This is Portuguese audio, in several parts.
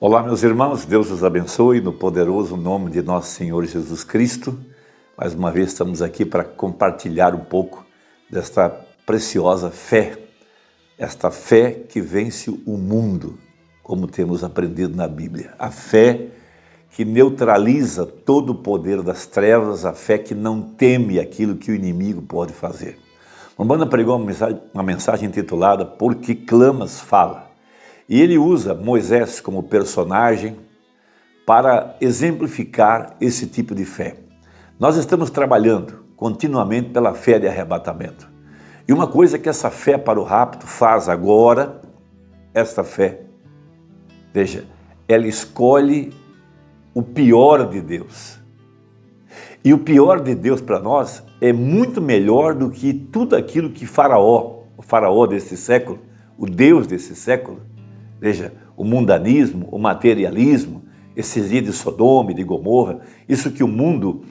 Olá, meus irmãos, Deus os abençoe no poderoso nome de nosso Senhor Jesus Cristo. Mais uma vez estamos aqui para compartilhar um pouco desta preciosa fé, esta fé que vence o mundo, como temos aprendido na Bíblia. A fé que neutraliza todo o poder das trevas, a fé que não teme aquilo que o inimigo pode fazer. Umbanda pregou uma mensagem intitulada Por que clamas, fala. E ele usa Moisés como personagem para exemplificar esse tipo de fé. Nós estamos trabalhando continuamente pela fé de arrebatamento. E uma coisa que essa fé para o rapto faz agora, esta fé, veja, ela escolhe o pior de Deus. E o pior de Deus para nós é muito melhor do que tudo aquilo que o faraó desse século, o Deus desse século, veja, o mundanismo, o materialismo, esses dias de Sodoma e de Gomorra, isso que o mundo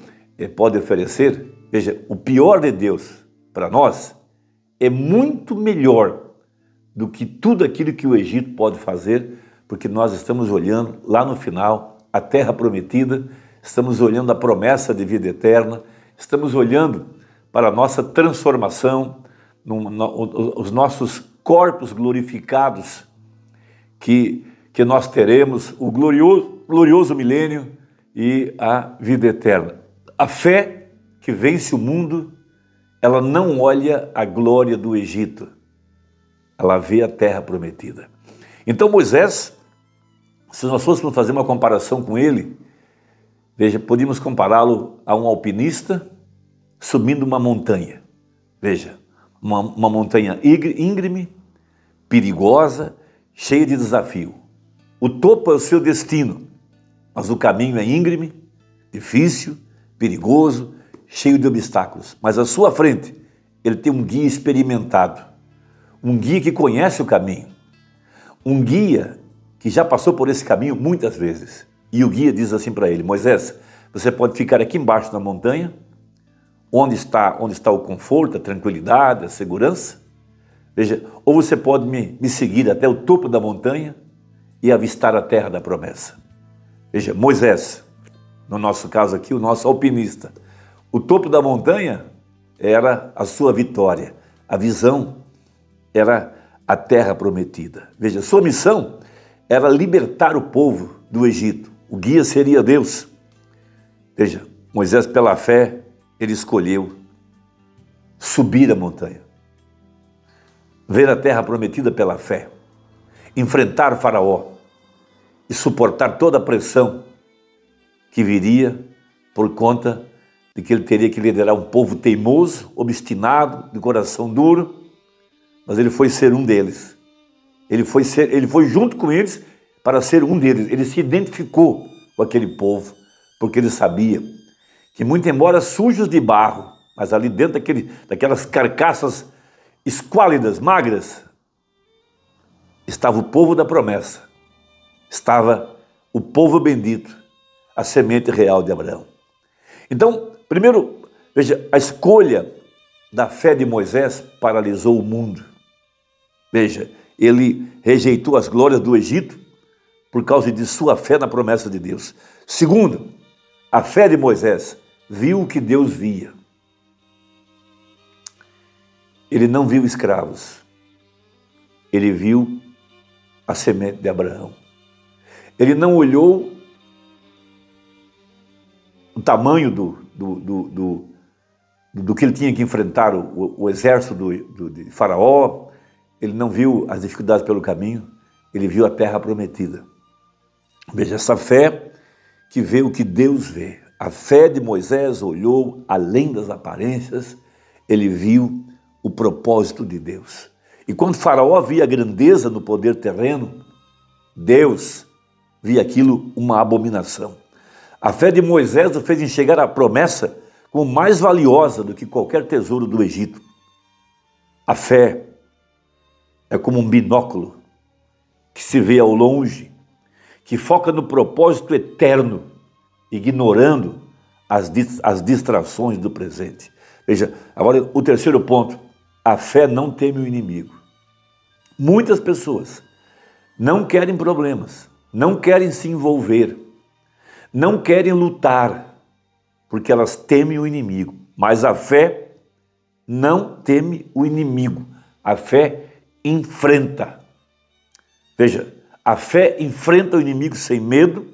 pode oferecer, veja, o pior de Deus para nós é muito melhor do que tudo aquilo que o Egito pode fazer, porque nós estamos olhando lá no final a terra prometida, estamos olhando a promessa de vida eterna, estamos olhando para a nossa transformação, os nossos corpos glorificados, que nós teremos o glorioso milênio e a vida eterna. A fé que vence o mundo, ela não olha a glória do Egito, ela vê a terra prometida. Então Moisés, se nós fôssemos fazer uma comparação com ele, veja, podíamos compará-lo a um alpinista subindo uma montanha. Veja, uma montanha íngreme, perigosa, cheio de desafio. O topo é o seu destino, mas o caminho é íngreme, difícil, perigoso, cheio de obstáculos. Mas à sua frente, ele tem um guia experimentado, um guia que conhece o caminho, um guia que já passou por esse caminho muitas vezes. E o guia diz assim para ele: Moisés, você pode ficar aqui embaixo na montanha, onde está o conforto, a tranquilidade, a segurança. Veja, ou você pode me seguir até o topo da montanha e avistar a terra da promessa. Veja, Moisés, no nosso caso aqui, o nosso alpinista, o topo da montanha era a sua vitória, a visão era a terra prometida. Veja, sua missão era libertar o povo do Egito, o guia seria Deus. Veja, Moisés, pela fé, ele escolheu subir a montanha, ver a terra prometida pela fé, enfrentar o faraó e suportar toda a pressão que viria por conta de que ele teria que liderar um povo teimoso, obstinado, de coração duro, mas ele foi ser um deles. Ele foi junto com eles para ser um deles. Ele se identificou com aquele povo, porque ele sabia que, muito embora sujos de barro, mas ali dentro daquelas carcaças esquálidas, magras, estava o povo da promessa, estava o povo bendito, a semente real de Abraão. Então, primeiro, veja, a escolha da fé de Moisés paralisou o mundo. Veja, ele rejeitou as glórias do Egito por causa de sua fé na promessa de Deus. Segundo, a fé de Moisés viu o que Deus via. Ele não viu escravos, ele viu a semente de Abraão. Ele não olhou o tamanho do que ele tinha que enfrentar, o exército de Faraó, ele não viu as dificuldades pelo caminho, ele viu a terra prometida. Veja, essa fé que vê o que Deus vê. A fé de Moisés olhou além das aparências, ele viu o propósito de Deus. E quando Faraó via a grandeza no poder terreno, Deus via aquilo uma abominação. A fé de Moisés o fez enxergar a promessa como mais valiosa do que qualquer tesouro do Egito. A fé é como um binóculo que se vê ao longe, que foca no propósito eterno, ignorando as distrações do presente. Veja, agora o terceiro ponto, a fé não teme o inimigo. Muitas pessoas não querem problemas, não querem se envolver, não querem lutar, porque elas temem o inimigo. Mas a fé não teme o inimigo, a fé enfrenta. Veja, a fé enfrenta o inimigo sem medo,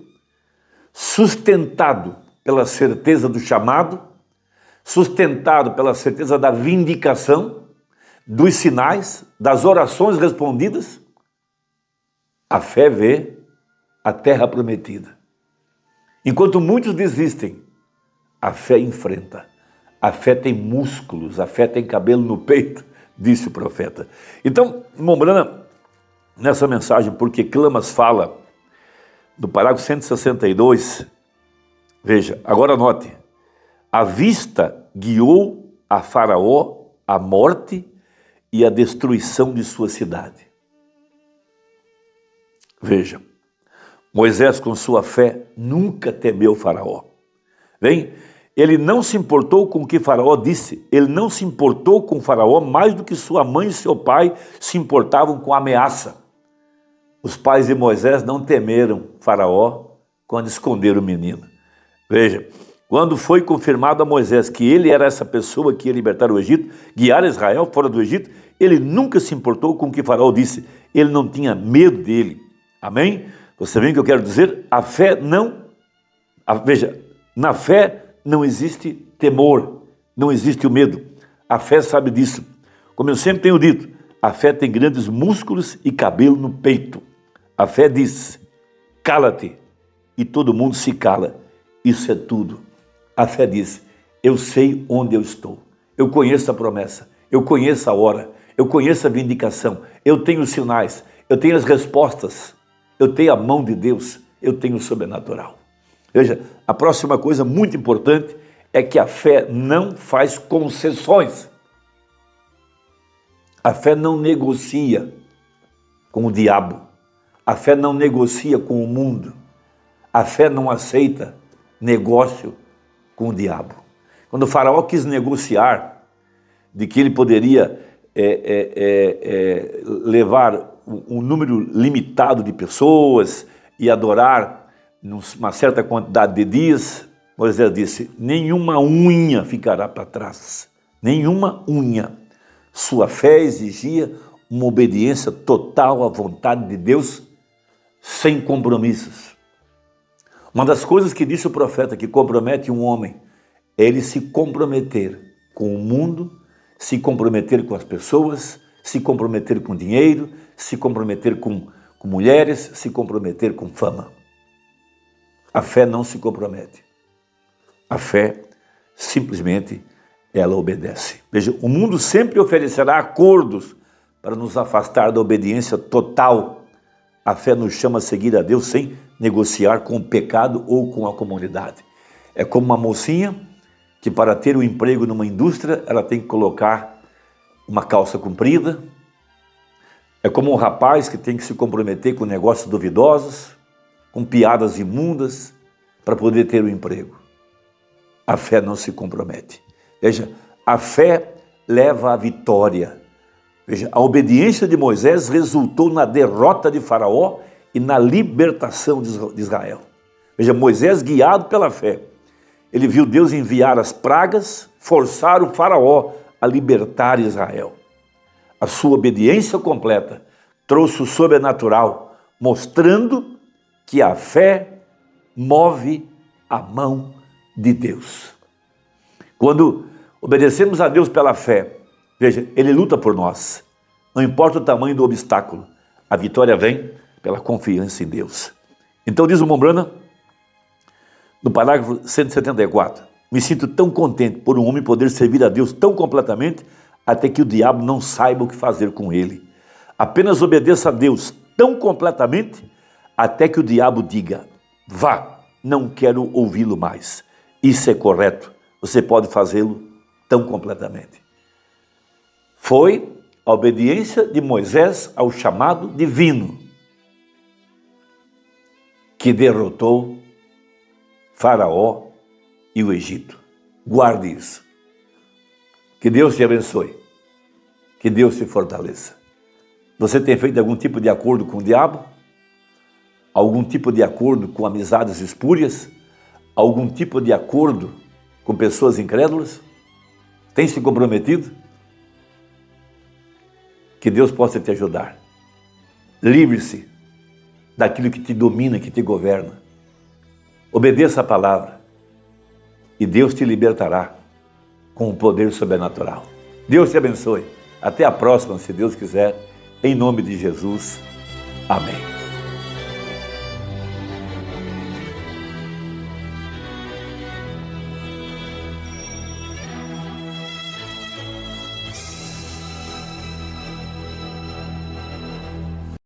sustentado pela certeza do chamado, sustentado pela certeza da vindicação, dos sinais, das orações respondidas. A fé vê a terra prometida. Enquanto muitos desistem, a fé enfrenta. A fé tem músculos, a fé tem cabelo no peito, disse o profeta. Então, irmão Brana, nessa mensagem, Porque Clamas, fala, do parágrafo 162, veja, agora note, a vista guiou a Faraó a morte e a destruição de sua cidade. Veja, Moisés, com sua fé, nunca temeu Faraó. Bem, ele não se importou com o que Faraó disse, ele não se importou com Faraó mais do que sua mãe e seu pai se importavam com a ameaça. Os pais de Moisés não temeram Faraó quando esconderam o menino. Veja, quando foi confirmado a Moisés que ele era essa pessoa que ia libertar o Egito, guiar Israel fora do Egito, ele nunca se importou com o que Faraó disse, ele não tinha medo dele. Amém? Você vê o que eu quero dizer? A fé não... Veja, na fé não existe temor, não existe o medo. A fé sabe disso. Como eu sempre tenho dito, a fé tem grandes músculos e cabelo no peito. A fé diz, cala-te, e todo mundo se cala. Isso é tudo. A fé diz, eu sei onde eu estou. Eu conheço a promessa, eu conheço a hora, eu conheço a vindicação, eu tenho os sinais, eu tenho as respostas, eu tenho a mão de Deus, eu tenho o sobrenatural. Veja, a próxima coisa muito importante é que a fé não faz concessões. A fé não negocia com o diabo. A fé não negocia com o mundo. A fé não aceita negócio com o diabo. Quando o Faraó quis negociar de que ele poderia levar um número limitado de pessoas e adorar numa certa quantidade de dias, Moisés disse, nenhuma unha ficará para trás, nenhuma unha. Sua fé exigia uma obediência total à vontade de Deus, sem compromissos. Uma das coisas que disse o profeta que compromete um homem é ele se comprometer com o mundo, se comprometer com as pessoas, se comprometer com dinheiro, se comprometer com mulheres, se comprometer com fama. A fé não se compromete. A fé, simplesmente, ela obedece. Veja, o mundo sempre oferecerá acordos para nos afastar da obediência total. A fé nos chama a seguir a Deus sem negociar com o pecado ou com a comunidade. É como uma mocinha que, para ter um emprego numa indústria, ela tem que colocar uma calça comprida. É como um rapaz que tem que se comprometer com negócios duvidosos, com piadas imundas, para poder ter um emprego. A fé não se compromete. Veja, a fé leva à vitória. Veja, a obediência de Moisés resultou na derrota de Faraó e na libertação de Israel. Veja, Moisés, guiado pela fé, ele viu Deus enviar as pragas, forçar o Faraó a libertar Israel. A sua obediência completa trouxe o sobrenatural, mostrando que a fé move a mão de Deus. Quando obedecemos a Deus pela fé, veja, Ele luta por nós. Não importa o tamanho do obstáculo, a vitória vem pela confiança em Deus. Então diz o Mombrana, no parágrafo 174, me sinto tão contente por um homem poder servir a Deus tão completamente até que o diabo não saiba o que fazer com ele. Apenas obedeça a Deus tão completamente até que o diabo diga, vá, não quero ouvi-lo mais. Isso é correto, você pode fazê-lo tão completamente. Foi a obediência de Moisés ao chamado divino que derrotou Faraó e o Egito. Guarde isso. Que Deus te abençoe. Que Deus te fortaleça. Você tem feito algum tipo de acordo com o diabo? algum tipo de acordo com amizades espúrias? Algum tipo de acordo com pessoas incrédulas? Tem se comprometido? Que Deus possa te ajudar. Livre-se daquilo que te domina, que te governa. Obedeça a palavra e Deus te libertará com o poder sobrenatural. Deus te abençoe. Até a próxima, se Deus quiser. Em nome de Jesus. Amém.